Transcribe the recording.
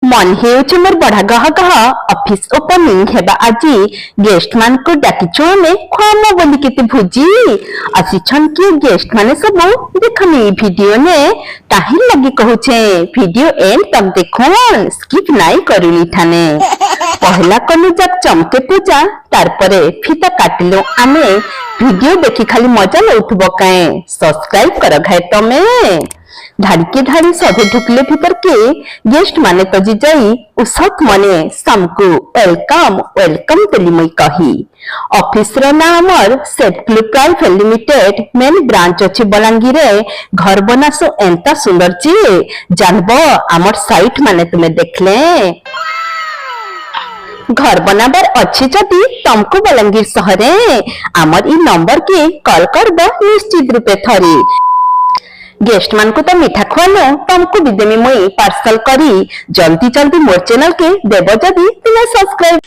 मन हेउछि मोर बड़ा गह गह ऑफिस ओपनिंग हेबा आजी गेस्ट मान को डाकिछु में खुआम बोली केते भुजी आसिछन के गेस्ट माने सब देखनी वीडियो ने ताही लगी कहूछे वीडियो एंड तक देखोन स्किप नाई करिली थाने पहला कनु जब चमके पूजा तारपरे फीता काटिलो आमे वीडियो देखि खाली मजा लउथबो काए सब्सक्राइब कर घाय तमे धाड़ी के धाड़ी सभे ढुकले भीतर के गेस्ट माने तजी जाई उसक मने समकु वेलकम वेलकम तेली मई कही ऑफिस रो नामर सेट क्लिप प्राइवेट लिमिटेड मेन ब्रांच अछि बलांगीर घर बनासो एंता सुंदर ची जानबो हमर साइट माने तुमे देखले घर बनाबार अच्छी जदि तुमको बलांगीर शहरे आमर ई नंबर के कॉल करबो निश्चित रूपे थरी गेस्ट मान को तो मीठा खुआनो तुमको भी देमी मुई पार्सल करी जल्दी जल्दी मोर चैनल के देबो जदि तुमे सब्सक्राइब